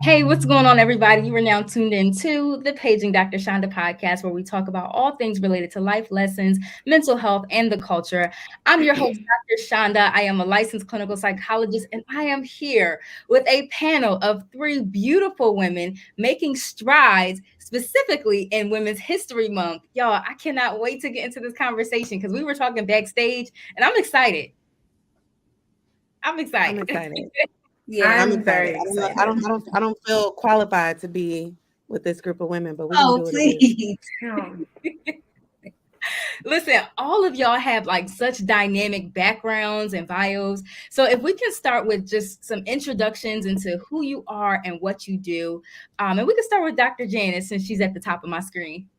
Hey, what's going on, everybody? You are now tuned in to the Paging Dr. Chanda podcast, where we talk about all things related to life lessons, mental health, and the culture. I'm your host, Dr. Chanda. I am a licensed clinical psychologist, and I am here with a panel of three beautiful women making strides specifically in Women's History Month. Y'all, I cannot wait to get into this conversation because we were talking backstage, and I'm excited. I'm I'm excited. excited. Yeah, I'm I'm excited. very I don't know. I excited. don't. I don't. I don't feel qualified to be with this group of women, but we're gonna Oh, do what it do. please. Listen, all of y'all have like such dynamic backgrounds and bios. So if we can start with just some introductions into who you are and what you do, and we can start with Dr. Janice since she's at the top of my screen.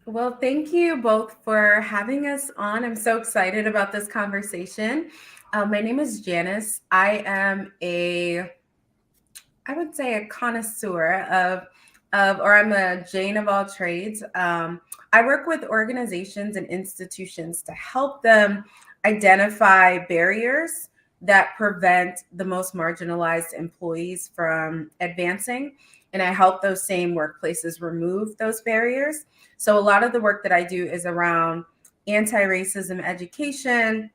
Well, thank you both for having us on. I'm so excited about this conversation. My name is Janice. I would say a connoisseur or I'm a Jane of all trades. I work with organizations and institutions to help them identify barriers that prevent the most marginalized employees from advancing. And I help those same workplaces remove those barriers. So a lot of the work that I do is around anti-racism education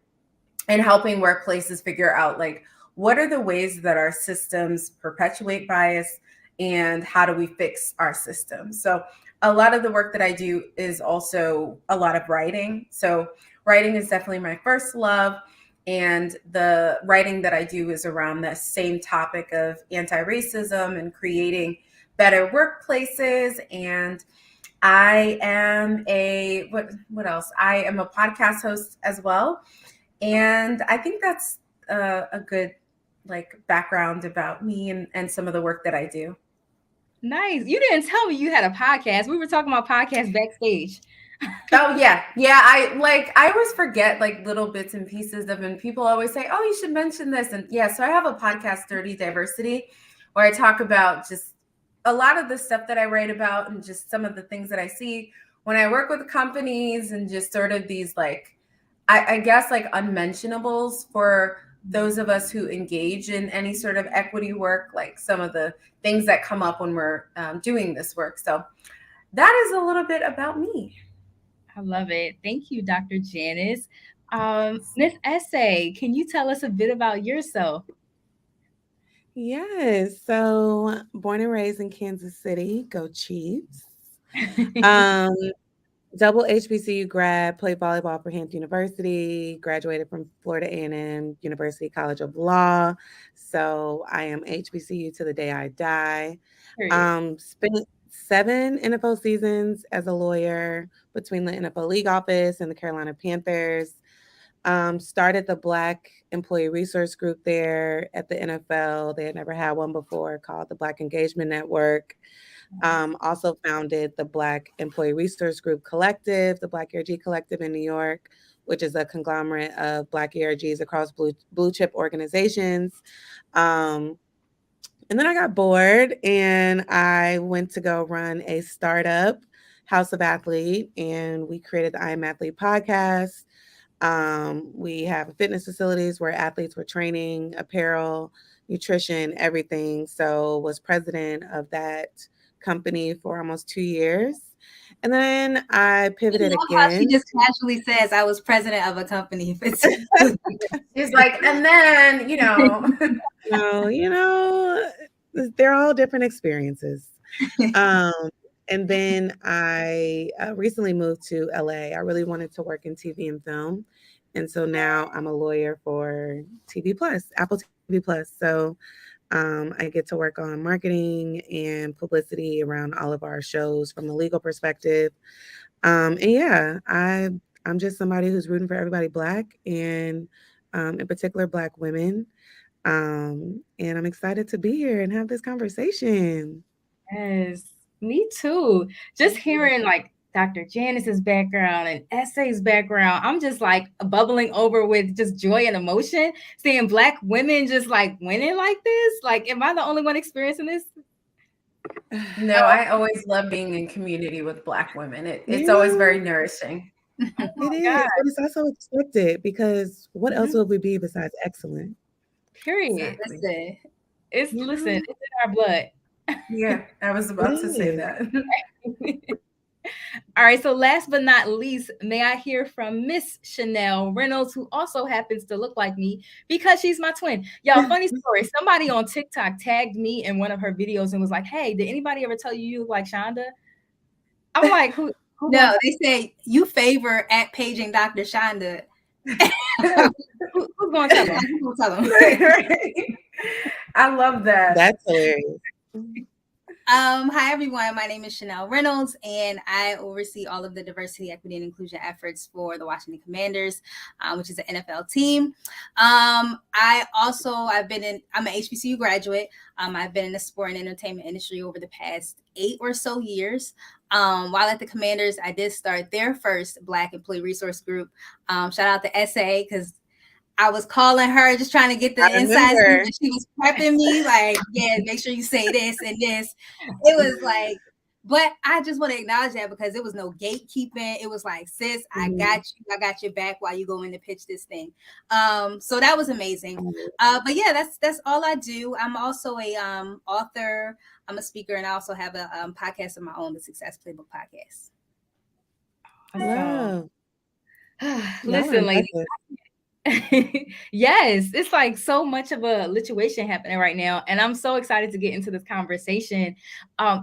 and helping workplaces figure out like what are the ways that our systems perpetuate bias and how do we fix our systems. So a lot of the work that I do is also a lot of writing. So writing is definitely my first love, and the writing that I do is around the same topic of anti-racism and creating better workplaces. And I am what else? I am a podcast host as well, and I think that's a good like background about me and some of the work that I do. Nice. You didn't tell me you had a podcast. We were talking about podcasts backstage. Oh yeah. I always forget like little bits and pieces of, and people always say, "Oh, you should mention this." And yeah, so I have a podcast, 30 Diversity, where I talk about just a lot of the stuff that I write about and just some of the things that I see when I work with companies and just sort of these like I guess like unmentionables for those of us who engage in any sort of equity work, like some of the things that come up when we're doing this work. So that is a little bit about me. I love it. Thank you, Dr. Janice. Miss Essay, can you tell us a bit about yourself? Yes. So, born and raised in Kansas City, go Chiefs. Um, double HBCU grad, played volleyball for Hampton University, graduated from Florida A&M University College of Law. So, I am HBCU to the day I die. Period. Spent 7 NFL seasons as a lawyer between the NFL League Office and the Carolina Panthers. Started the Black Employee Resource Group there at the NFL. They had never had one before, called the Black Engagement Network. Also founded the Black Employee Resource Group Collective, the Black ERG Collective in New York, which is a conglomerate of Black ERGs across blue chip organizations. Um, and then I got bored and I went to go run a startup, House of Athlete, and we created the I Am Athlete podcast. We have fitness facilities where athletes were training, apparel, nutrition, everything. So was president of that company for almost 2 years. And then I I pivoted love how she again. just casually says, I was president of a company. He's like, and then, So, they're all different experiences. Um, and then I recently moved to LA. I really wanted to work in TV and film. And so now I'm a lawyer for TV Plus, Apple TV Plus. So I get to work on marketing and publicity around all of our shows from a legal perspective. And yeah, I'm just somebody who's rooting for everybody Black and in particular Black women. And I'm excited to be here and have this conversation. Yes, me too. Just hearing like Dr. Janice's background and Essay's background, I'm just like bubbling over with just joy and emotion. Seeing Black women just like winning like this. Like, am I the only one experiencing this? No, I always love being in community with Black women. It's Yeah, always very nourishing. Oh it my is, God. but it's also expected because what else Mhm. would we be besides excellent? Period. Exactly. Listen, Listen, Yeah. it's in our blood. Yeah, I was about to say that. All right, so last but not least, may I hear from Miss Chanelle Reynolds, who also happens to look like me because she's my twin. Y'all, funny story. Somebody on TikTok tagged me in one of her videos and was like, "Hey, did anybody ever tell you you look like Chanda?" I'm like, who No, they say you favor at paging Dr. Chanda. who's going to tell them? Who's gonna tell them? Right. I love that. That's hilarious. Hi everyone, my name is Chanelle Reynolds, and I oversee all of the diversity, equity, and inclusion efforts for the Washington Commanders, which is an NFL team. I'm an HBCU graduate. I've been in the sport and entertainment industry over the past 8 or so years. While at the Commanders, I did start their first Black Employee Resource Group. Shout out to SA, because I was calling her, just trying to get the inside scoop, and she was prepping me like, yeah, make sure you say this and this. It was like, but I just want to acknowledge that because there was no gatekeeping. It was like, sis, I got you. I got your back while you go in to pitch this thing. So that was amazing. But yeah, that's all I do. I'm also a author. I'm a speaker, and I also have a podcast of my own, the Success Playbook Podcast. Wow. Listen, ladies. Yes, it's like so much of a lituation happening right now, and I'm so excited to get into this conversation.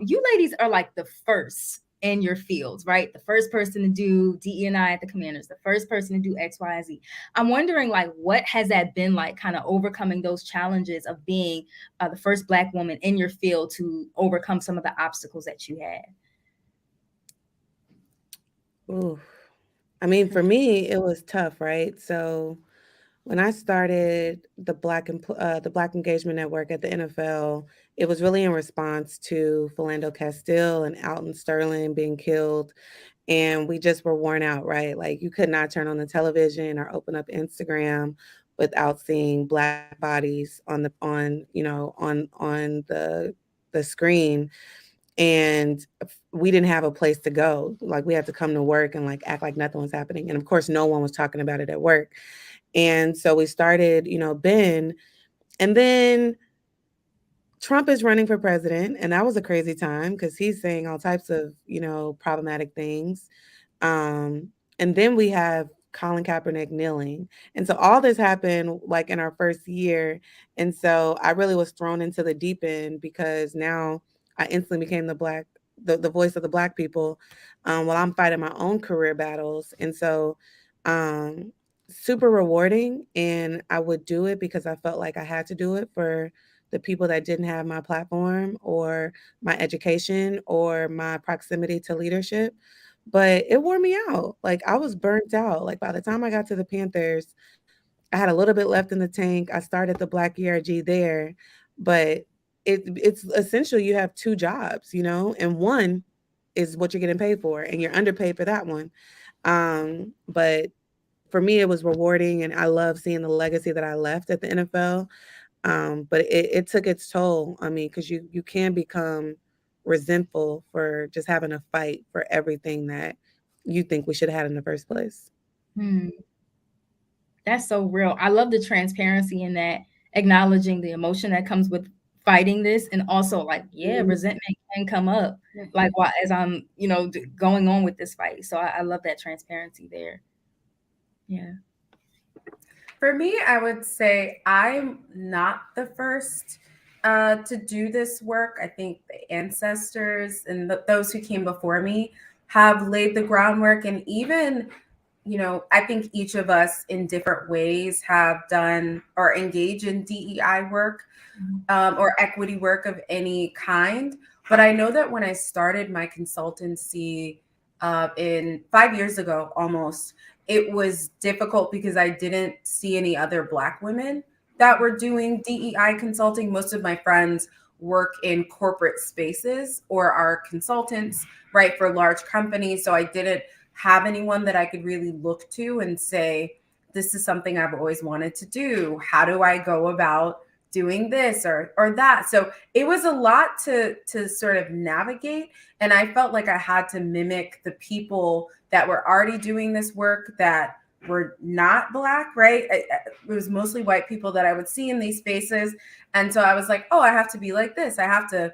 You ladies are like the first in your fields, right? The first person to do DE&I at the Commanders, the first person to do X, Y, and Z. I'm wondering, like, what has that been like, kind of overcoming those challenges of being the first Black woman in your field to overcome some of the obstacles that you had? Ooh. I mean, for me, it was tough, right? So when I started the Black Engagement Network at the NFL, it was really in response to Philando Castile and Alton Sterling being killed, and we just were worn out, right? Like you could not turn on the television or open up Instagram without seeing Black bodies on the screen, and we didn't have a place to go. Like we had to come to work and like act like nothing was happening, and of course, no one was talking about it at work. And so we started, Ben, and then Trump is running for president, and that was a crazy time because he's saying all types of, problematic things. And then we have Colin Kaepernick kneeling. And so all this happened like in our first year. And so I really was thrown into the deep end because now I instantly became the voice of the Black people, while I'm fighting my own career battles. And so, super rewarding, and I would do it because I felt like I had to do it for the people that didn't have my platform or my education or my proximity to leadership. But it wore me out. Like I was burnt out. Like by the time I got to the Panthers, I had a little bit left in the tank. I started the Black ERG there, but it's essential you have 2 jobs, and one is what you're getting paid for, and you're underpaid for that one. But for me, it was rewarding, and I love seeing the legacy that I left at the NFL. But it took its toll on me because you can become resentful for just having to fight for everything that you think we should have had in the first place. That's so real. I love the transparency in that, acknowledging the emotion that comes with fighting this, and also like, resentment can come up, like while as I'm, going on with this fight. So I love that transparency there. Yeah. For me, I would say I'm not the first to do this work. I think the ancestors and those who came before me have laid the groundwork. And even, I think each of us in different ways have done or engage in DEI work or equity work of any kind. But I know that when I started my consultancy in 5 years ago, almost, it was difficult because I didn't see any other Black women that were doing DEI consulting. Most of my friends work in corporate spaces or are consultants, right, for large companies. So I didn't have anyone that I could really look to and say, this is something I've always wanted to do. How do I go about doing this or that? So it was a lot to sort of navigate. And I felt like I had to mimic the people that were already doing this work that were not Black, right? It was mostly white people that I would see in these spaces. And so I was like, oh, I have to be like this. I have to,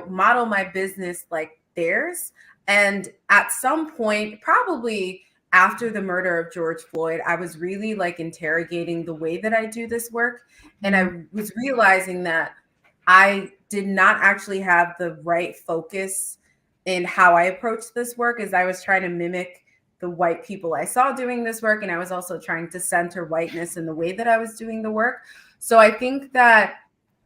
model my business like theirs. And at some point, probably after the murder of George Floyd, I was really like interrogating the way that I do this work. And I was realizing that I did not actually have the right focus in how I approached this work, as I was trying to mimic the white people I saw doing this work. And I was also trying to center whiteness in the way that I was doing the work. So I think that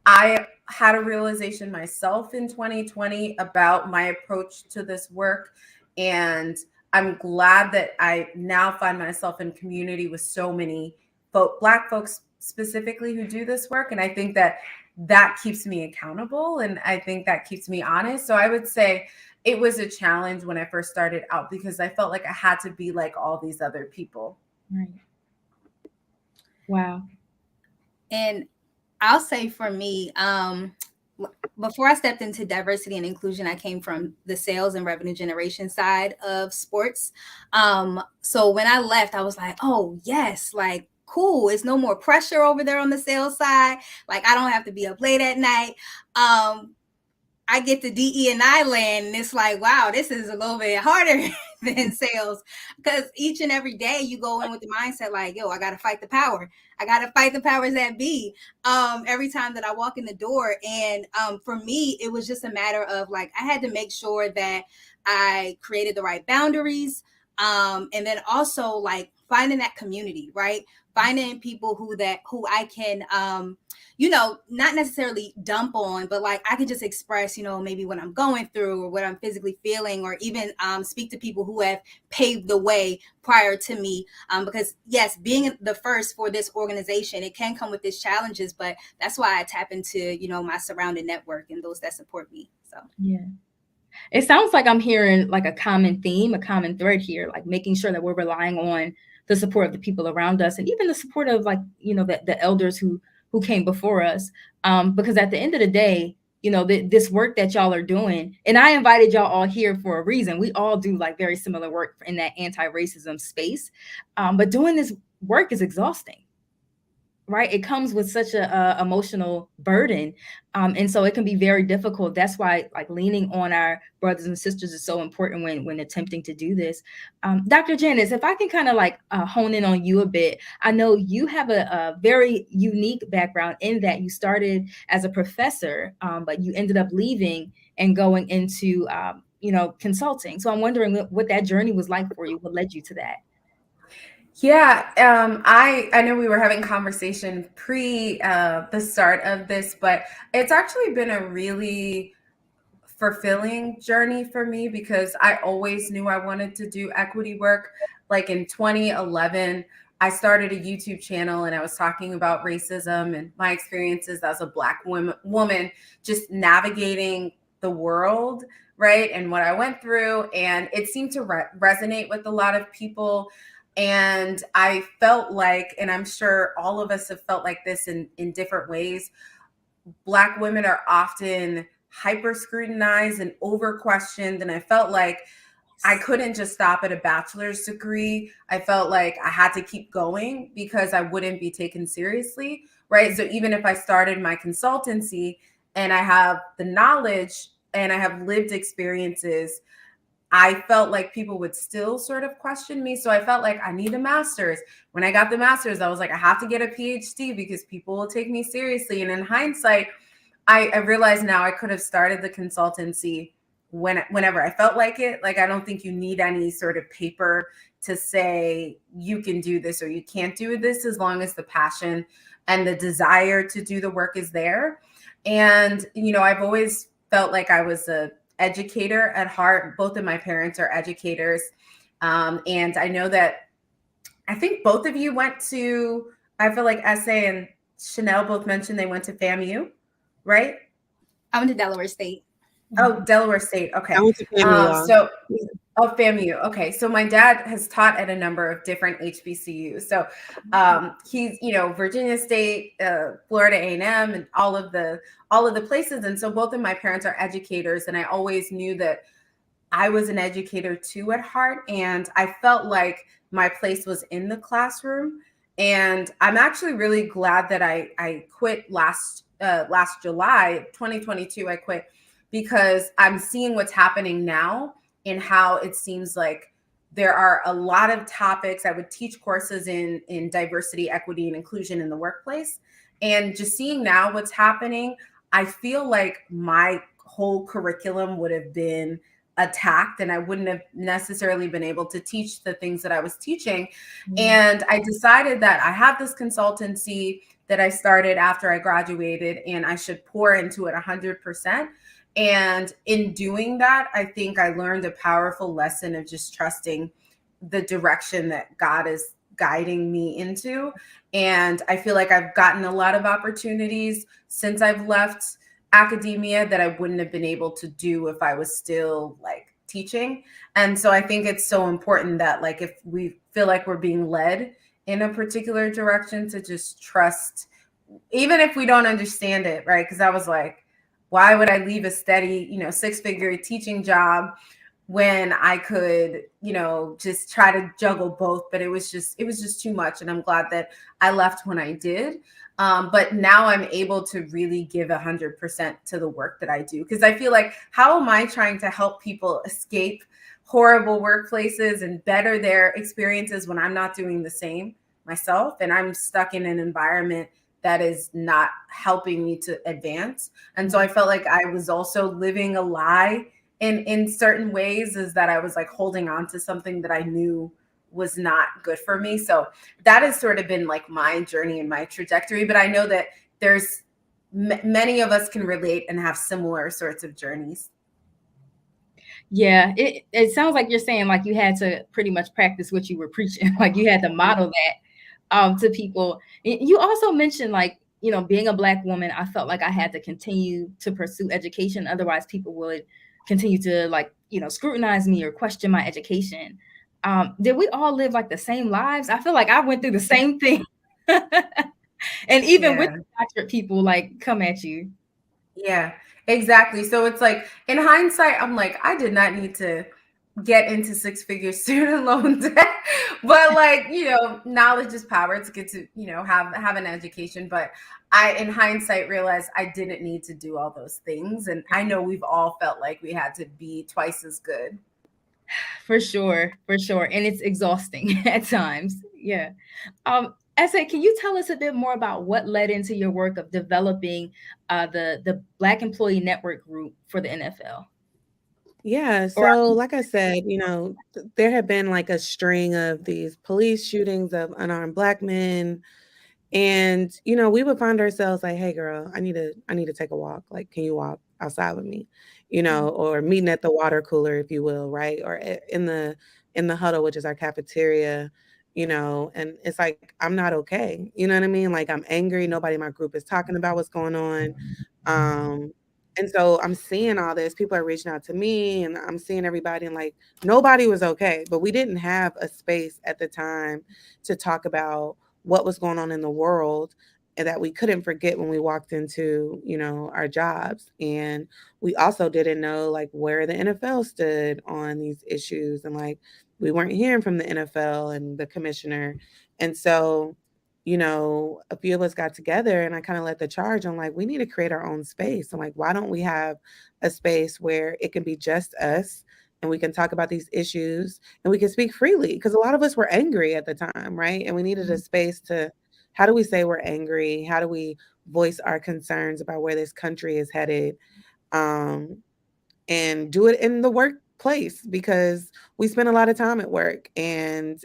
I had a realization myself in 2020 about my approach to this work. And I'm glad that I now find myself in community with so many Black folks specifically who do this work. And I think that keeps me accountable. And I think that keeps me honest. So I would say it was a challenge when I first started out, because I felt like I had to be like all these other people. Right. Wow. And I'll say for me, before I stepped into diversity and inclusion, I came from the sales and revenue generation side of sports. So when I left, I was like, oh, yes, like, cool. It's no more pressure over there on the sales side. Like, I don't have to be up late at night. I get to DE&I land, and it's like, wow, this is a little bit harder than sales, because each and every day you go in with the mindset like, yo, I got to fight the power. I got to fight the powers that be every time that I walk in the door. And for me, it was just a matter of like, I had to make sure that I created the right boundaries. And then also like finding that community, right? Finding people who I can, not necessarily dump on, but like I can just express, maybe what I'm going through or what I'm physically feeling, or even speak to people who have paved the way prior to me. Because yes, being the first for this organization, it can come with its challenges, but that's why I tap into, my surrounding network and those that support me. So, yeah. It sounds like I'm hearing like a common theme, a common thread here, like making sure that we're relying on the support of the people around us, and even the support of like, the elders who came before us. Because at the end of the day, this work that y'all are doing, and I invited y'all all here for a reason. We all do like very similar work in that anti-racism space. But doing this work is exhausting. Right. It comes with such a emotional burden. And so it can be very difficult. That's why like leaning on our brothers and sisters is so important when attempting to do this. Dr. Janice, if I can kind of like hone in on you a bit, I know you have a very unique background in that you started as a professor, but you ended up leaving and going into, consulting. So I'm wondering what that journey was like for you. What led you to that? Yeah, I know we were having conversation pre the start of this, but it's actually been a really fulfilling journey for me, because I always knew I wanted to do equity work. Like in 2011, I started a YouTube channel and I was talking about racism and my experiences as a Black woman just navigating the world, right? And what I went through. And it seemed to resonate with a lot of people. And I felt like, and I'm sure all of us have felt like this in different ways, Black women are often hyper scrutinized and over questioned. And I felt like I couldn't just stop at a bachelor's degree. I felt like I had to keep going because I wouldn't be taken seriously, right? So even if I started my consultancy and I have the knowledge and I have lived experiences, I felt like people would still sort of question me. So I felt like I need a master's. When I got the master's, I was like, I have to get a PhD because people will take me seriously. And in hindsight, I realized now I could have started the consultancy whenever I felt like it. Like, I don't think you need any sort of paper to say you can do this or you can't do this, as long as the passion and the desire to do the work is there. And, I've always felt like I was a educator at heart. Both of my parents are educators. And I know that I think both of you went to, I feel like Essay and Chanelle both mentioned they went to FAMU, right? I went to Delaware State. Oh, Delaware State. Okay. I went to FAMU. FAMU. Okay. So my dad has taught at a number of different HBCUs. So he's, Virginia State, Florida A&M, and all of the places. And so both of my parents are educators. And I always knew that I was an educator too at heart, and I felt like my place was in the classroom. And I'm actually really glad that I quit last July 2022. I quit because I'm seeing what's happening now and how it seems like there are a lot of topics. I would teach courses in diversity, equity, and inclusion in the workplace. And just seeing now what's happening, I feel like my whole curriculum would have been attacked and I wouldn't have necessarily been able to teach the things that I was teaching. And I decided that I have this consultancy that I started after I graduated and I should pour into it 100%. And in doing that, I think I learned a powerful lesson of just trusting the direction that God is guiding me into. And I feel like I've gotten a lot of opportunities since I've left academia that I wouldn't have been able to do if I was still like teaching. And so I think it's so important that like if we feel like we're being led in a particular direction, to just trust, even if we don't understand it, right? Because I was like, why would I leave a steady, 6-figure teaching job when I could, just try to juggle both? But it was just too much. And I'm glad that I left when I did. But now I'm able to really give 100% to the work that I do. Because I feel like, how am I trying to help people escape horrible workplaces and better their experiences when I'm not doing the same myself? And I'm stuck in an environment that is not helping me to advance. And so I felt like I was also living a lie in certain ways, is that I was like holding on to something that I knew was not good for me. So that has sort of been like my journey and my trajectory. But I know that there's many of us can relate and have similar sorts of journeys. Yeah, it sounds like you're saying like you had to pretty much practice what you were preaching. Like you had to model that to people. You also mentioned like, being a Black woman, I felt like I had to continue to pursue education. Otherwise people would continue to like, scrutinize me or question my education. Did we all live like the same lives? I feel like I went through the same thing. And even with the doctorate, people like come at you. Yeah, exactly. So it's like in hindsight, I'm like, I did not need to get into 6-figure student loan debt. But like, knowledge is power. It's good to, have an education. But I, in hindsight, realized I didn't need to do all those things. And I know we've all felt like we had to be twice as good. For sure. And it's exhausting at times. Yeah. Essay, can you tell us a bit more about what led into your work of developing the Black Employee Network group for the NFL? Yeah, so like I said, there have been like a string of these police shootings of unarmed Black men. And, we would find ourselves like, hey girl, I need to take a walk. Like, can you walk outside with me? Or meeting at the water cooler, if you will, right? Or in the huddle, which is our cafeteria, and it's like, I'm not okay. You know what I mean? Like I'm angry. Nobody in my group is talking about what's going on. And so I'm seeing all this. People are reaching out to me and I'm seeing everybody, and like nobody was okay. But we didn't have a space at the time to talk about what was going on in the world, and that we couldn't forget when we walked into, our jobs. And we also didn't know like where the NFL stood on these issues, and like we weren't hearing from the NFL and the commissioner. And so, a few of us got together and I kind of led the charge on like, we need to create our own space. I'm like, why don't we have a space where it can be just us and we can talk about these issues and we can speak freely? Because a lot of us were angry at the time, right? And we needed a space to, how do we say we're angry? How do we voice our concerns about where this country is headed? And do it in the workplace, because we spend a lot of time at work, and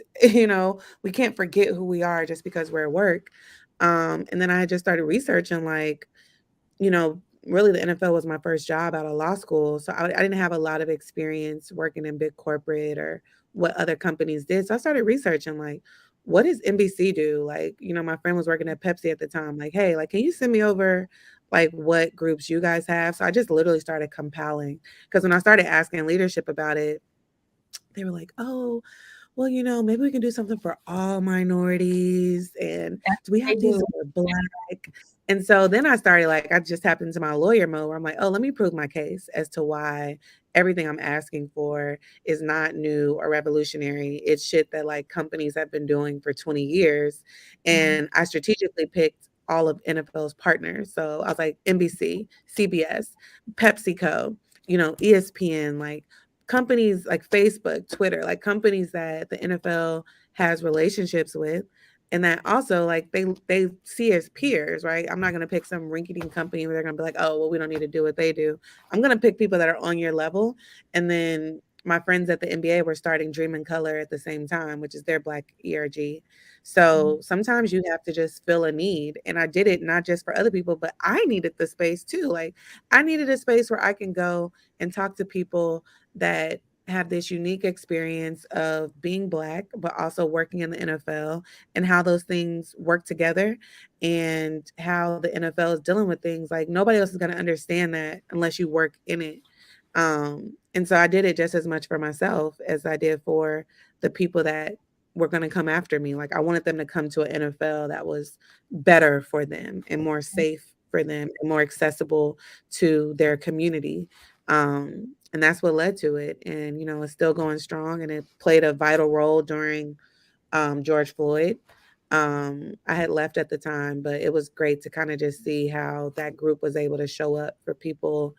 we can't forget who we are just because we're at work. And then I just started researching, like, really the NFL was my first job out of law school, so I didn't have a lot of experience working in big corporate or what other companies did. So I started researching, like, what does NBC do? Like, my friend was working at Pepsi at the time. Like, hey, like, can you send me over like what groups you guys have? So I just literally started compiling, because when I started asking leadership about it, they were like, oh, well, maybe we can do something for all minorities. And do we have to do something for Black? And so then I started, like, I just tapped into my lawyer mode where I'm like, oh, let me prove my case as to why everything I'm asking for is not new or revolutionary. It's shit that like companies have been doing for 20 years. And I strategically picked all of NFL's partners. So I was like NBC, CBS, PepsiCo, ESPN, like companies like Facebook, Twitter, like companies that the NFL has relationships with and that also like they see as peers, right? I'm not gonna pick some rinky-dink company where they're gonna be like, oh, well, we don't need to do what they do. I'm gonna pick people that are on your level. And then my friends at the NBA were starting Dream in Color at the same time, which is their Black ERG. So sometimes you have to just fill a need. And I did it not just for other people, but I needed the space too. Like I needed a space where I can go and talk to people that have this unique experience of being Black, but also working in the NFL and how those things work together and how the NFL is dealing with things. Like nobody else is going to understand that unless you work in it. And so I did it just as much for myself as I did for the people that were going to come after me. Like I wanted them to come to an NFL that was better for them and more safe for them and more accessible to their community. And that's what led to it. And, it's still going strong and it played a vital role during George Floyd. I had left at the time, but it was great to kind of just see how that group was able to show up for people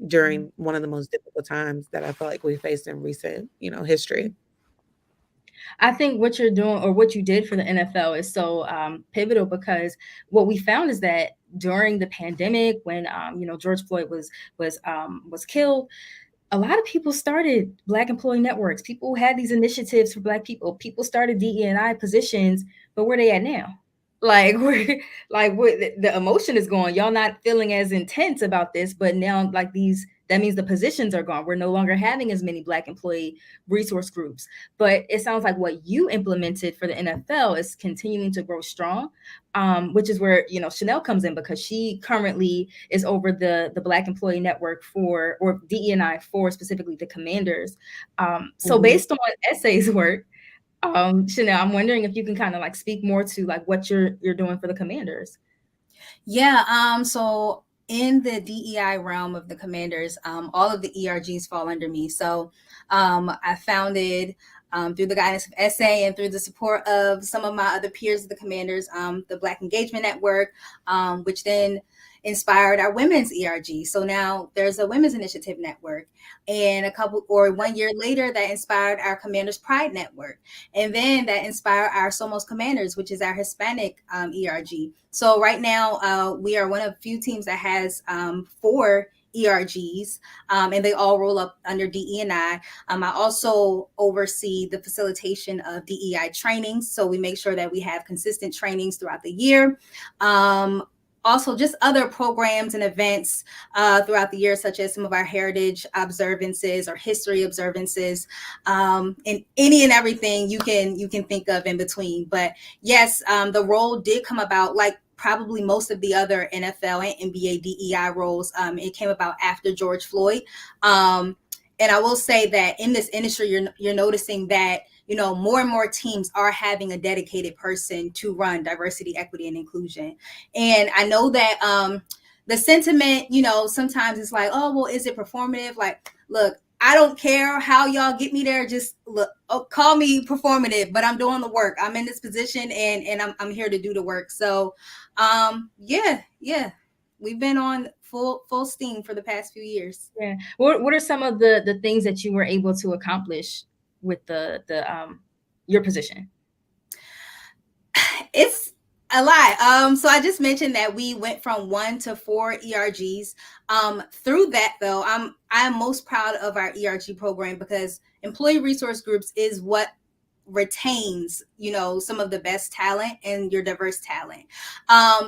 during one of the most difficult times that I felt like we faced in recent, history. I think what you're doing or what you did for the NFL is so pivotal because what we found is that during the pandemic, when George Floyd was killed, a lot of people started Black employee networks. People had these initiatives for Black people. People started DE&I positions, but where they at now? Like the emotion is gone. Y'all not feeling as intense about this, but now that means the positions are gone. We're no longer having as many Black employee resource groups. But it sounds like what you implemented for the NFL is continuing to grow strong, which is where Chanelle comes in because she currently is over the Black Employee Network or DE&I for specifically the Commanders. So based on Essay's work, Chanelle, I'm wondering if you can kind of like speak more to like what you're doing for the Commanders. Yeah. So in the DEI realm of the Commanders, all of the ERGs fall under me. So I founded through the guidance of Essay and through the support of some of my other peers of the Commanders, the Black Engagement Network, which then inspired our women's ERG. So now there's a women's initiative network, and 1 year later that inspired our Commanders Pride Network. And then that inspired our Somos Commanders, which is our Hispanic ERG. So right now we are one of few teams that has 4 ERGs, and they all roll up under DE&I. I also oversee the facilitation of DEI trainings. So we make sure that we have consistent trainings throughout the year. Also, just other programs and events throughout the year, such as some of our heritage observances or history observances, and any and everything you can think of in between. But yes, the role did come about like probably most of the other NFL and NBA DEI roles. It came about after George Floyd. And I will say that in this industry, you're noticing that more and more teams are having a dedicated person to run diversity, equity, and inclusion. And I know that the sentiment, sometimes it's like, oh, well, is it performative? Like, look, I don't care how y'all get me there. Just look, call me performative, but I'm doing the work. I'm in this position and I'm here to do the work. So yeah. We've been on full steam for the past few years. Yeah. What are some of the things that you were able to accomplish with your position? It's a lot. So I just mentioned that we went from 1 to 4 ERGs. Through that though, I'm most proud of our ERG program because employee resource groups is what retains some of the best talent and your diverse talent.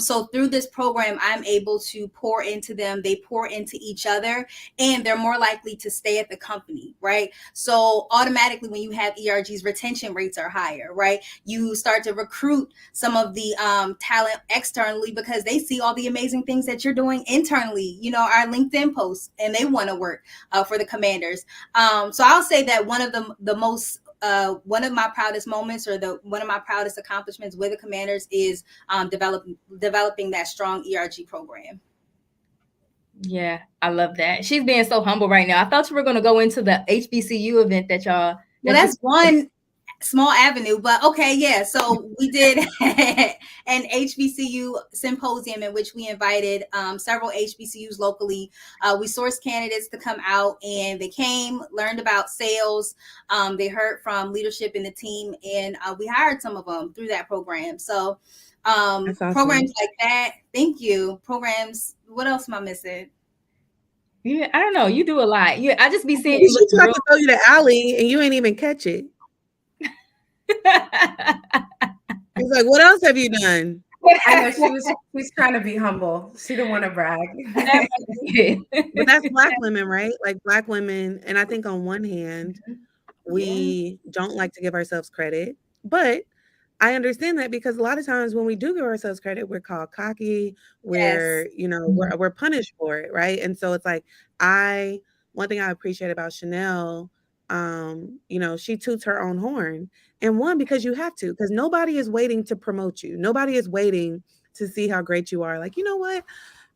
So through this program, I'm able to pour into them, they pour into each other, and they're more likely to stay at the company, right? So automatically when you have ERGs, retention rates are higher, right? You start to recruit some of the talent externally because they see all the amazing things that you're doing internally, our LinkedIn posts, and they want to work for the Commanders. So I'll say that one of the most one of my proudest moments, or one of my proudest accomplishments with the Commanders, is developing that strong ERG program. Yeah, I love that. She's being so humble right now. I thought you were going to go into the HBCU event that y'all. Well, that's one small avenue, but okay, yeah. So we did an HBCU symposium in which we invited several HBCUs locally. We sourced candidates to come out, and they came, learned about sales. They heard from leadership in the team, and we hired some of them through that program. So That's awesome. Programs like that. Thank you. Programs. What else am I missing? Yeah, I don't know. You do a lot. I just be seeing you. She tried to throw you the alley, and you ain't even catch it. He's like, what else have you done? I know she's trying to be humble. She didn't want to brag. But that's Black women, right? Like Black women. And I think on one hand, we don't like to give ourselves credit, but I understand that, because a lot of times when we do give ourselves credit, we're called cocky. We're, we're punished for it, right? And so it's like, one thing I appreciate about Chanelle, she toots her own horn. And one, because you have to, because nobody is waiting to promote you. Nobody is waiting to see how great you are. Like, you know what?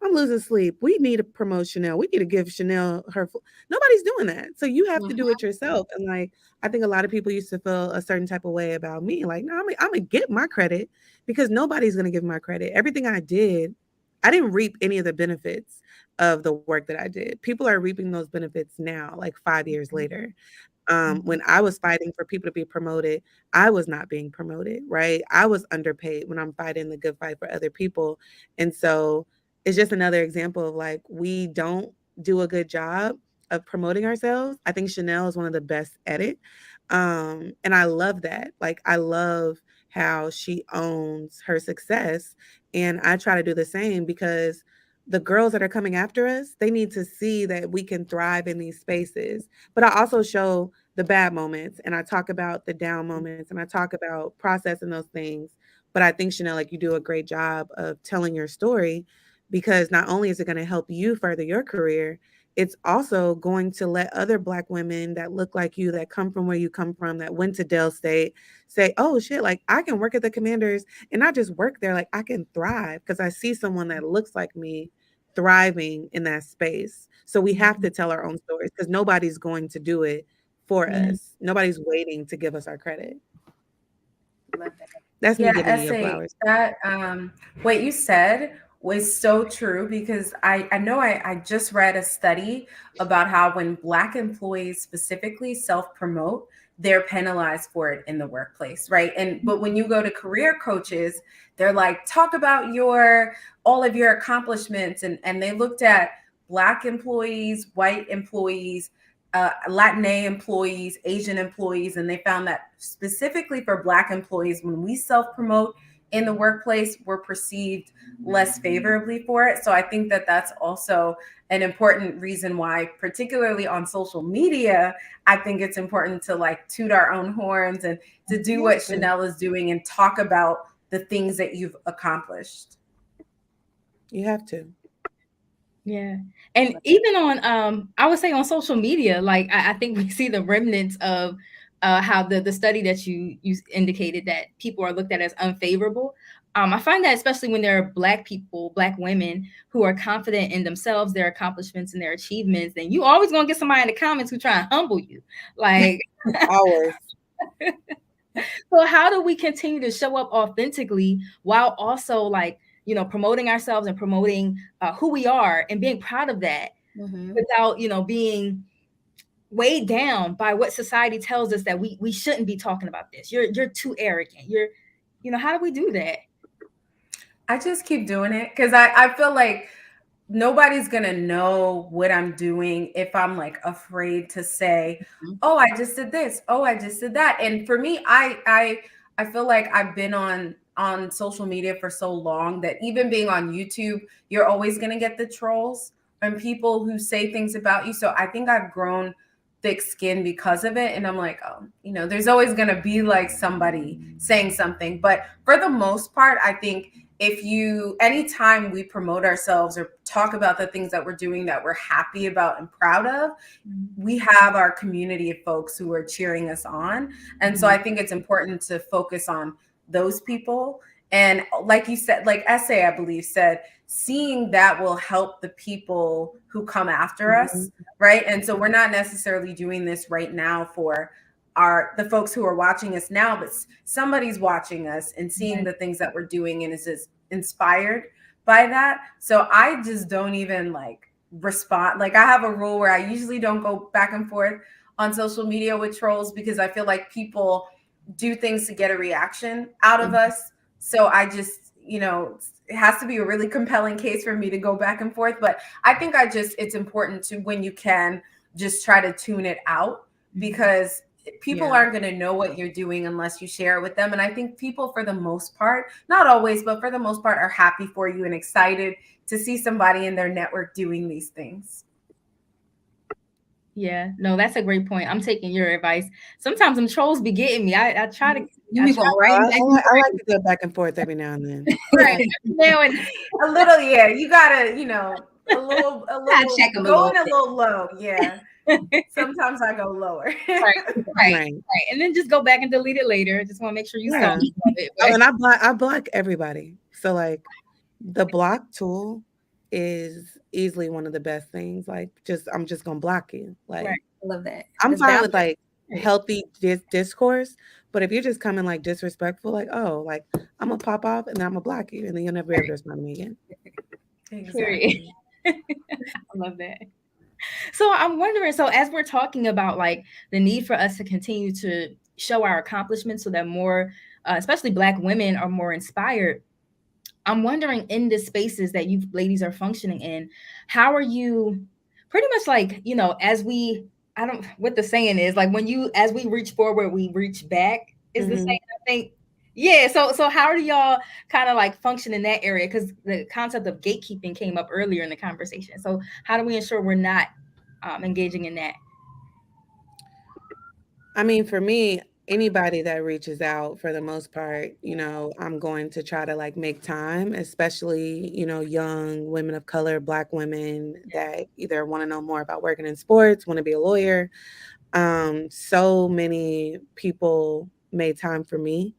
I'm losing sleep. We need to promote Chanelle. We need to give Chanelle her. Nobody's doing that. So you have to do it yourself. And like, I think a lot of people used to feel a certain type of way about me. Like, no, I'm going to get my credit, because nobody's going to give my credit. Everything I did, I didn't reap any of the benefits of the work that I did. People are reaping those benefits now, like 5 years later. When I was fighting for people to be promoted, I was not being promoted, right? I was underpaid when I'm fighting the good fight for other people. And so it's just another example of like, we don't do a good job of promoting ourselves. I think Chanelle is one of the best at it. And I love that. Like, I love how she owns her success. And I try to do the same, because the girls that are coming after us, they need to see that we can thrive in these spaces. But I also show the bad moments, and I talk about the down moments, and I talk about processing those things. But I think, Chanelle, like, you do a great job of telling your story, because not only is it going to help you further your career, it's also going to let other Black women that look like you, that come from where you come from, that went to Dell State, say, oh shit, like, I can work at the Commanders, and not just work there, like, I can thrive because I see someone that looks like me thriving in that space. So we have to tell our own stories, because nobody's going to do it for us. Nobody's waiting to give us our credit. That's me giving you your flowers. That what you said was so true, because I know I just read a study about how when Black employees specifically self-promote, they're penalized for it in the workplace, right? But when you go to career coaches, they're like, talk about all of your accomplishments. And they looked at Black employees, white employees, Latina employees, Asian employees, and they found that specifically for Black employees, when we self-promote in the workplace, we're perceived less favorably for it. So I think that that's also an important reason why, particularly on social media, I think it's important to like toot our own horns and to do what Chanelle is doing and talk about the things that you've accomplished. You have to. Yeah. And even on, I would say on social media, like I think we see the remnants of how the study that you indicated that people are looked at as unfavorable. I find that especially when there are Black people, Black women who are confident in themselves, their accomplishments and their achievements, then you always gonna get somebody in the comments who try and humble you. Like always. So how do we continue to show up authentically while also like, promoting ourselves and promoting who we are and being proud of that without, being weighed down by what society tells us that we shouldn't be talking about this. You're too arrogant. How do we do that? I just keep doing it, because I feel like nobody's going to know what I'm doing if I'm like afraid to say, oh, I just did this. Oh, I just did that. And for me, I feel like I've been on social media for so long that even being on YouTube, you're always going to get the trolls and people who say things about you. So I think I've grown thick skin because of it. And I'm like, oh, there's always going to be like somebody saying something. But for the most part, I think anytime we promote ourselves or talk about the things that we're doing that we're happy about and proud of, we have our community of folks who are cheering us on. And so I think it's important to focus on those people. And like you said, like Essay, I believe, said, seeing that will help the people who come after us, right? And so we're not necessarily doing this right now for the folks who are watching us now, but somebody's watching us and seeing the things that we're doing and is inspired by that. So I just don't even respond. Like, I have a rule where I usually don't go back and forth on social media with trolls, because I feel like people do things to get a reaction out of us. So I just, it has to be a really compelling case for me to go back and forth. But I think it's important to, when you can, just try to tune it out, because people aren't going to know what you're doing unless you share it with them. And I think people, for the most part, not always, but for the most part, are happy for you and excited to see somebody in their network doing these things. Yeah, no, that's a great point. I'm taking your advice. Sometimes them trolls be getting me. I try to. You be going right back. I like to go back and forth every now and then. Right. Now and a little, yeah. You gotta, a little check 'em going a little low, yeah. Sometimes I go lower. Right. And then just go back and delete it later. Just want to make sure you saw it. Oh, and I block everybody. So like the block tool is easily one of the best things. Like, I'm just gonna block you. Like, I love that. I'm fine with like healthy discourse, but if you're just coming like disrespectful, like, oh, like I'm gonna pop off and then I'm gonna block you, and then you'll never be able to respond to me again. Exactly. I love that. So I'm wondering, so as we're talking about like the need for us to continue to show our accomplishments so that more, especially Black women, are more inspired, I'm wondering, in the spaces that you ladies are functioning in, how are you pretty much like, what the saying is, like, as we reach forward, we reach back is the saying, I think. Yeah. So how do y'all kind of like function in that area? Because the concept of gatekeeping came up earlier in the conversation. So how do we ensure we're not engaging in that? I mean, for me, anybody that reaches out, for the most part, I'm going to try to like make time, especially, young women of color, Black women that either want to know more about working in sports, want to be a lawyer. So many people made time for me.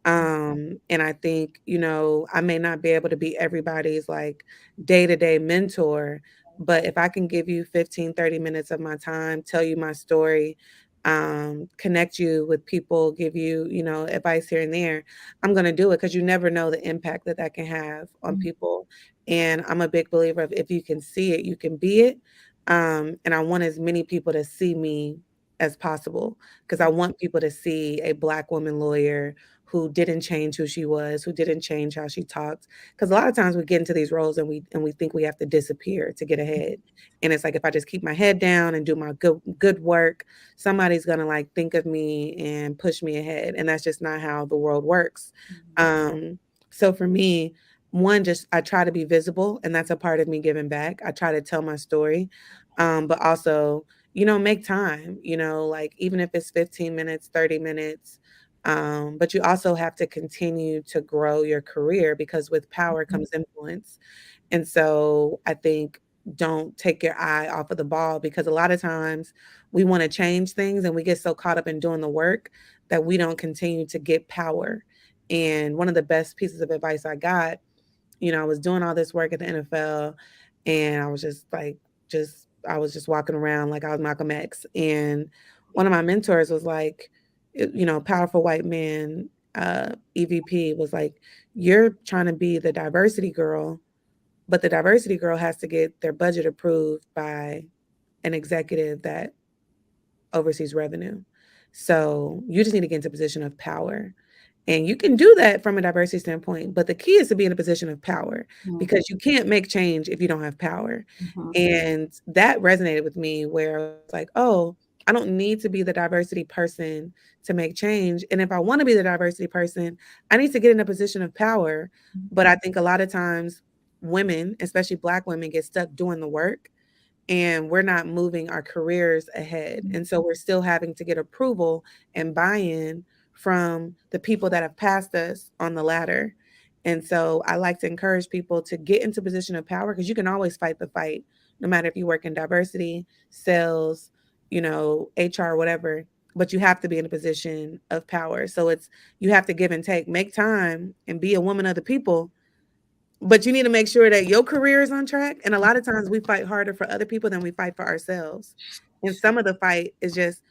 And I think, I may not be able to be everybody's like day-to-day mentor, but if I can give you 15, 30 minutes of my time, tell you my story, connect you with people, give you, advice here and there, I'm going to do it, because you never know the impact that can have on people. And I'm a big believer of, if you can see it, you can be it. And I want as many people to see me as possible, because I want people to see a Black woman lawyer who didn't change who she was, who didn't change how she talked. Because a lot of times we get into these roles and we think we have to disappear to get ahead. And it's like, if I just keep my head down and do my good work, somebody's gonna like think of me and push me ahead. And that's just not how the world works. So for me, one, just I try to be visible, and that's a part of me giving back. I try to tell my story, but also, make time, like even if it's 15 minutes, 30 minutes. But you also have to continue to grow your career, because with power comes influence. And so I think, don't take your eye off of the ball, because a lot of times we want to change things and we get so caught up in doing the work that we don't continue to get power. And one of the best pieces of advice I got, I was doing all this work at the NFL, and I was I was just walking around like I was Malcolm X. And one of my mentors was like, powerful white man, EVP, was like, you're trying to be the diversity girl, but the diversity girl has to get their budget approved by an executive that oversees revenue. So you just need to get into a position of power. And you can do that from a diversity standpoint, but the key is to be in a position of power, because you can't make change if you don't have power. And that resonated with me, where I was like, oh, I don't need to be the diversity person to make change. And if I want to be the diversity person, I need to get in a position of power. But I think a lot of times women, especially Black women, get stuck doing the work, and we're not moving our careers ahead. And so we're still having to get approval and buy-in from the people that have passed us on the ladder. And so I like to encourage people to get into a position of power, because you can always fight the fight, no matter if you work in diversity, sales, HR, whatever. But you have to be in a position of power. So you have to give and take, make time and be a woman of the people. But you need to make sure that your career is on track. And a lot of times we fight harder for other people than we fight for ourselves. And some of the fight is just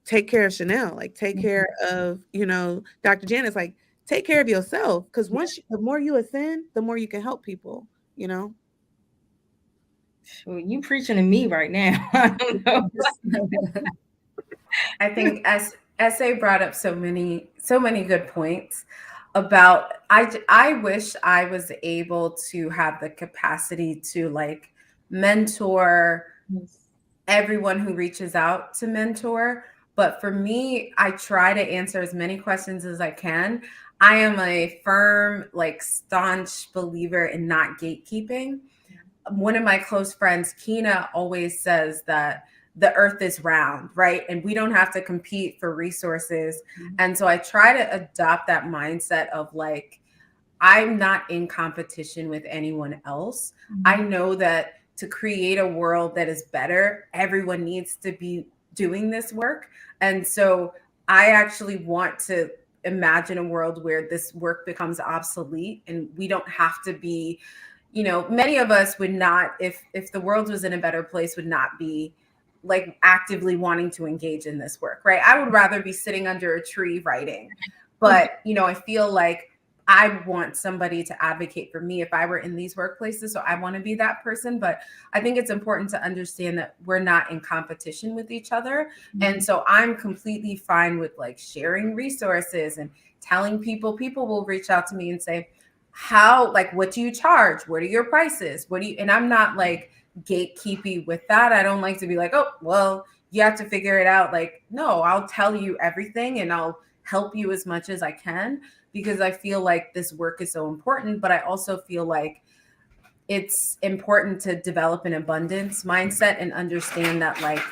take care of Chanelle, like take care of, Dr. Janice, like take care of yourself. Because the more you ascend, the more you can help people, Well, you preaching to me right now. I don't know. I think as SA brought up so many good points about I wish I was able to have the capacity to like mentor everyone who reaches out to mentor. But for me, I try to answer as many questions as I can. I am a firm, like staunch believer in not gatekeeping. One of my close friends, Kina, always says that the earth is round, right? And we don't have to compete for resources. And so I try to adopt that mindset of like, I'm not in competition with anyone else. I know that to create a world that is better, everyone needs to be doing this work. And so I actually want to imagine a world where this work becomes obsolete and we don't have to be, many of us would not, if the world was in a better place, would not be like actively wanting to engage in this work, right? I would rather be sitting under a tree writing. But, I feel like I want somebody to advocate for me if I were in these workplaces. So I want to be that person. But I think it's important to understand that we're not in competition with each other. And so I'm completely fine with like sharing resources and telling people will reach out to me and say, what do you charge? What are your prices? And I'm not like gatekeepy with that. I don't like to be like, oh, well, you have to figure it out. Like, no, I'll tell you everything and I'll help you as much as I can, because I feel like this work is so important. But I also feel like it's important to develop an abundance mindset and understand that like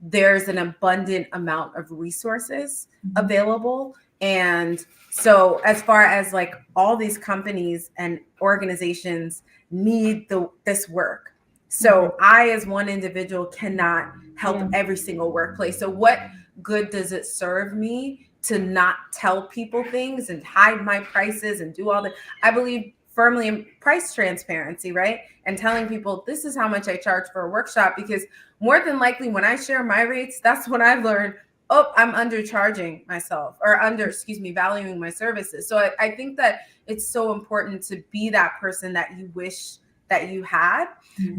there's an abundant amount of resources available. And so as far as like all these companies and organizations need this work. So I, as one individual, cannot help every single workplace. So what good does it serve me to not tell people things and hide my prices and do all that? I believe firmly in price transparency, right? And telling people this is how much I charge for a workshop, because more than likely when I share my rates, that's when I've learned, oh, I'm undercharging myself or valuing my services. So I think that it's so important to be that person that you wish that you had.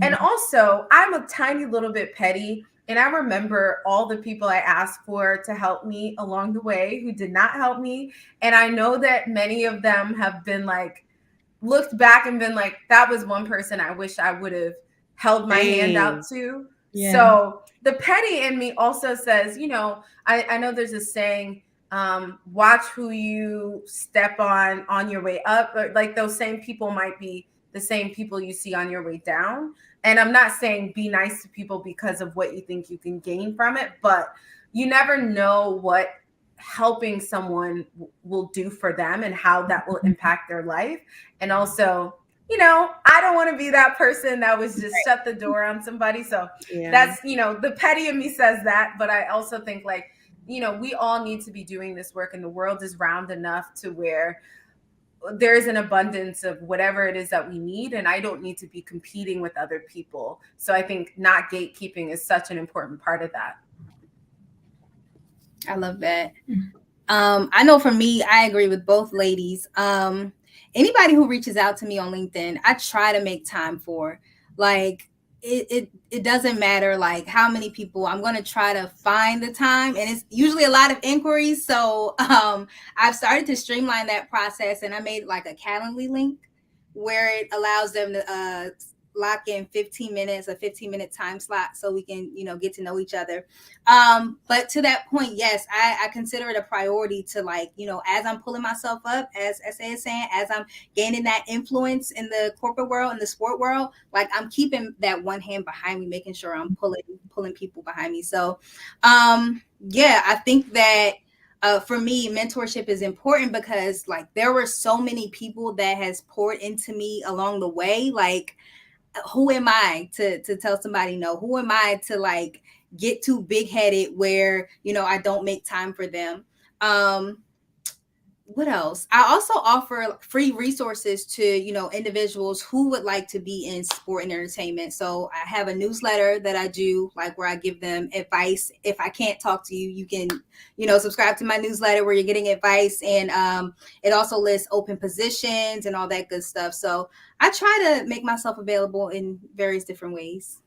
And also, I'm a tiny little bit petty. And I remember all the people I asked for to help me along the way who did not help me. And I know that many of them have been like, looked back and been like, that was one person I wish I would have held my hand out to. Yeah. So the petty in me also says, I know there's a saying, watch who you step on your way up. Or like those same people might be the same people you see on your way down. And I'm not saying be nice to people because of what you think you can gain from it, but you never know what helping someone will do for them and how that will impact their life. And also, I don't want to be that person that was just shut the door on somebody. So that's, the petty of me says that, but I also think like, we all need to be doing this work, and the world is round enough to where there's an abundance of whatever it is that we need. And I don't need to be competing with other people. So I think not gatekeeping is such an important part of that. I love that. I know for me, I agree with both ladies. Anybody who reaches out to me on LinkedIn, I try to make time for. Like, it doesn't matter like how many people. I'm going to try to find the time, and it's usually a lot of inquiries. So I've started to streamline that process, and I made like a Calendly link where it allows them to lock in 15 minutes, a 15-minute time slot, so we can, get to know each other. But to that point, yes, I consider it a priority to like, as I'm pulling myself up, as SA is saying, as I'm gaining that influence in the corporate world, in the sport world, like I'm keeping that one hand behind me, making sure I'm pulling people behind me. So, I think that for me, mentorship is important because like there were so many people that has poured into me along the way. Like, who am I to tell somebody no? Who am I to like get too big headed where, you know, I don't make time for them? What else? I also offer free resources to, you know, individuals who would like to be in sport and entertainment. So I have a newsletter that I do, like where I give them advice. If I can't talk to you, you can, you know, subscribe to my newsletter where you're getting advice. And it also lists open positions and all that good stuff. So I try to make myself available in various different ways.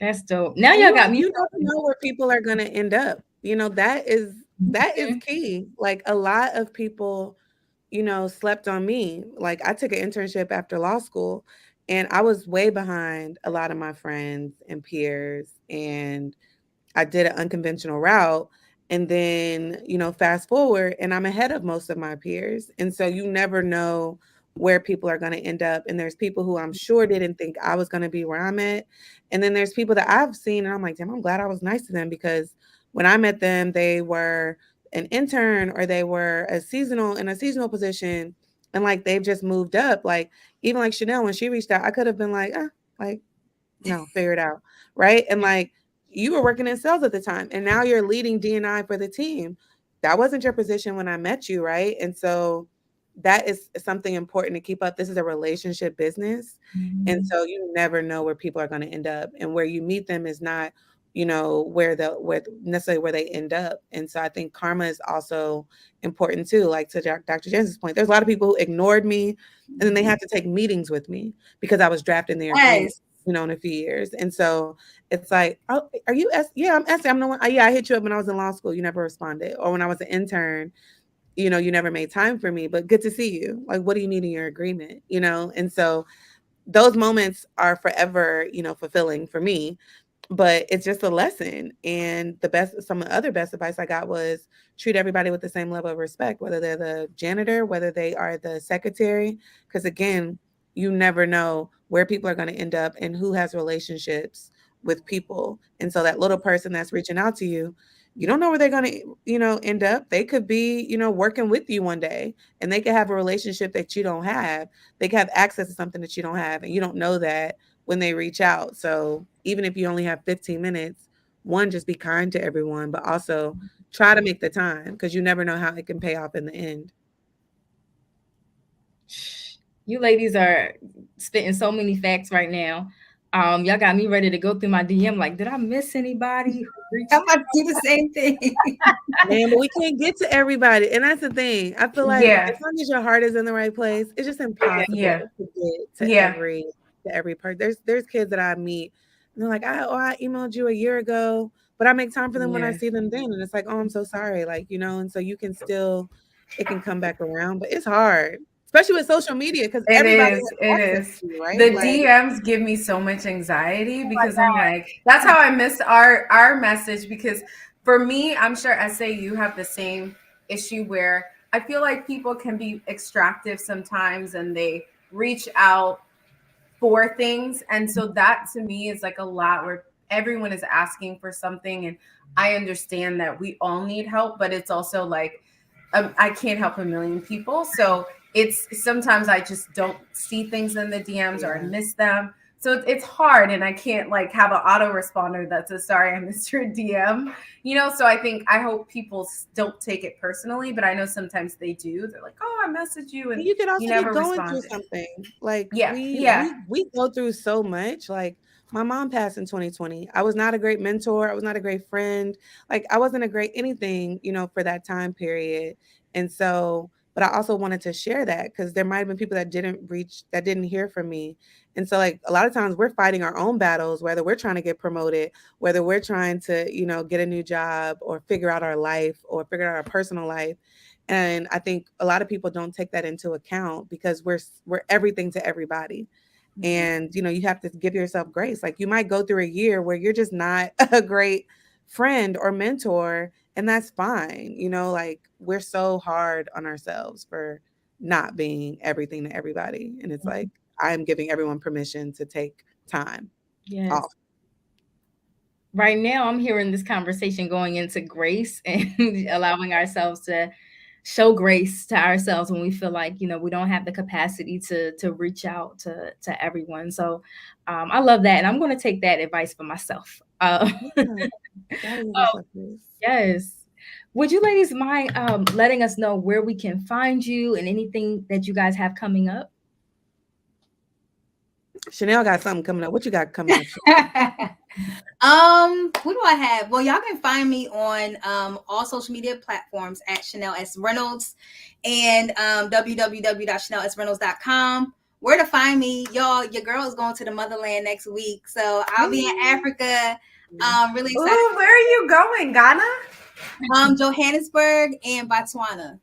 That's dope. Now y'all got me. You don't know where people are going to end up. You know, that is key. Like a lot of people, you know, slept on me. Like I took an internship after law school and I was way behind a lot of my friends and peers, and I did an unconventional route. And then, you know, fast forward and I'm ahead of most of my peers. And so you never know where people are going to end up. And there's people who I'm sure didn't think I was going to be where I'm at. And then there's people that I've seen and I'm like, damn, I'm glad I was nice to them, because when I met them, they were an intern or they were in a seasonal position. And like, they've just moved up. Like, even like Chanelle, when she reached out, I could have been like, like, no, figure it out. Right. And like, you were working in sales at the time and now you're leading D&I for the team. That wasn't your position when I met you. Right. And so that is something important to keep up. This is a relationship business. Mm-hmm. And so you never know where people are going to end up, and where you meet them is not, you know, where necessarily where they end up. And so I think karma is also important too. Like to Dr. Janice's point, there's a lot of people who ignored me and then they had to take meetings with me because I was drafting their agreement, you know, in a few years. And so it's like, oh, are you yeah, I'm Essie. I'm the one. Yeah, I hit you up when I was in law school. You never responded. Or when I was an intern, you know, you never made time for me, but good to see you. Like, what do you need in your agreement? You know? And so those moments are forever, you know, fulfilling for me, but it's just a lesson. And some of the other best advice I got was treat everybody with the same level of respect, whether they're the janitor, whether they are the secretary, because again, you never know where people are going to end up and who has relationships with people. And so that little person that's reaching out to you, you don't know where they're going to, you know, end up. They could be, you know, working with you one day, and they could have a relationship that you don't have. They could have access to something that you don't have, and you don't know that when they reach out. So even if you only have 15 minutes, one, just be kind to everyone, but also try to make the time, because you never know how it can pay off in the end. You ladies are spitting so many facts right now. Y'all got me ready to go through my DM. Like, did I miss anybody? I'm about to do the same thing. Man, but we can't get to everybody. And that's the thing. I feel like as long as your heart is in the right place, it's just impossible to get to every person. There's kids that I meet and they're like, I emailed you a year ago, but I make time for them when I see them then. And it's like, oh, I'm so sorry. Like, you know, and so you can still, it can come back around, but it's hard. Especially with social media, because everybody is. Right? The DMs give me so much anxiety because I'm like, that's how I missed our message. Because for me, I'm sure Essay, you have the same issue where I feel like people can be extractive sometimes and they reach out for things. And so that to me is like a lot where everyone is asking for something. And I understand that we all need help, but it's also like, I can't help a million people. So it's sometimes I just don't see things in the DMs or I miss them. So it's hard, and I can't like have an autoresponder that says, sorry, I missed your DM, you know? So I hope people don't take it personally, but I know sometimes they do. They're like, oh, I messaged you. And you could also never be going responded. through something. Like we go through so much. Like my mom passed in 2020. I was not a great mentor. I was not a great friend. Like I wasn't a great anything, you know, for that time period. And so, but I also wanted to share that because there might have been people that didn't hear from me. And so like a lot of times we're fighting our own battles, whether we're trying to get promoted, whether we're trying to, you know, get a new job or figure out our life or figure out our personal life. And I think a lot of people don't take that into account because we're everything to everybody. And, you know, you have to give yourself grace. Like you might go through a year where you're just not a great friend or mentor, and that's fine. You know, like we're so hard on ourselves for not being everything to everybody. And it's like, I'm giving everyone permission to take time off. right now I'm hearing this conversation going into grace and allowing ourselves to show grace to ourselves when we feel like, we don't have the capacity to reach out to everyone. So I love that, and I'm going to take that advice for myself. Gotta give yourself grace. Yes. Would you ladies mind letting us know where we can find you and anything that you guys have coming up? Chanelle got something coming up. What you got coming up? What do I have? Well, y'all can find me on all social media platforms at Chanelle S. Reynolds and www.chanellesreynolds.com. Where to find me, y'all? Your girl is going to the motherland next week, so I'll be in Africa. Really excited. Ooh, where are you going? Ghana? Johannesburg and Botswana.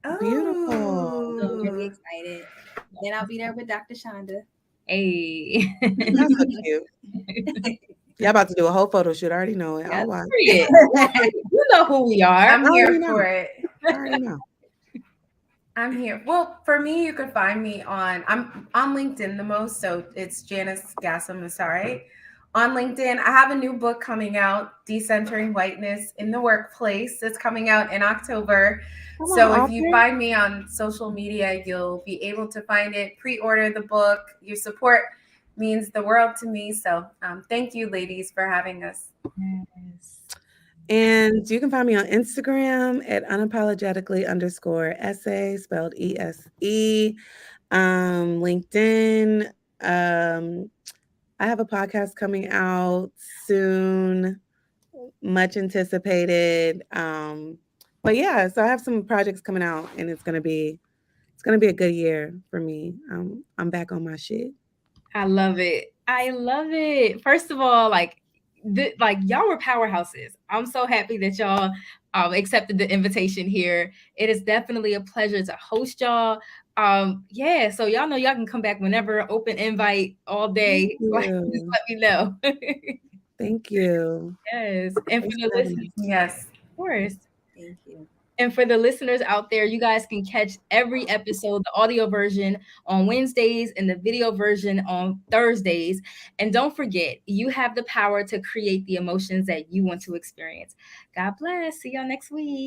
Oh, Beautiful. So really excited. And I'll be there with Dr. Chanda. Hey. That's so cute. Y'all about to do a whole photo shoot. I already know it. I'll watch. You know who we are. I'm here for it. I already know. I'm here. Well, for me, you could find me I'm on LinkedIn the most. So it's Janice Gassamasare on LinkedIn. I have a new book coming out, Decentering Whiteness in the Workplace. It's coming out in October. So if you find me on social media, you'll be able to find it, pre-order the book. Your support means the world to me. So thank you, ladies, for having us. Yes. And you can find me on Instagram at unapologetically_essay, spelled ESE. LinkedIn. I have a podcast coming out soon, much anticipated. But yeah, so I have some projects coming out, and it's gonna be a good year for me. I'm back on my shit. I love it. I love it. First of all, like y'all were powerhouses. I'm so happy that y'all accepted the invitation here. It is definitely a pleasure to host y'all. Yeah, so y'all know y'all can come back whenever. Open invite all day. Like, just let me know. Thank you. Yes, and for the listeners, yes, of course. Thank you. And for the listeners out there, you guys can catch every episode, the audio version on Wednesdays and the video version on Thursdays. And don't forget, you have the power to create the emotions that you want to experience. God bless. See y'all next week.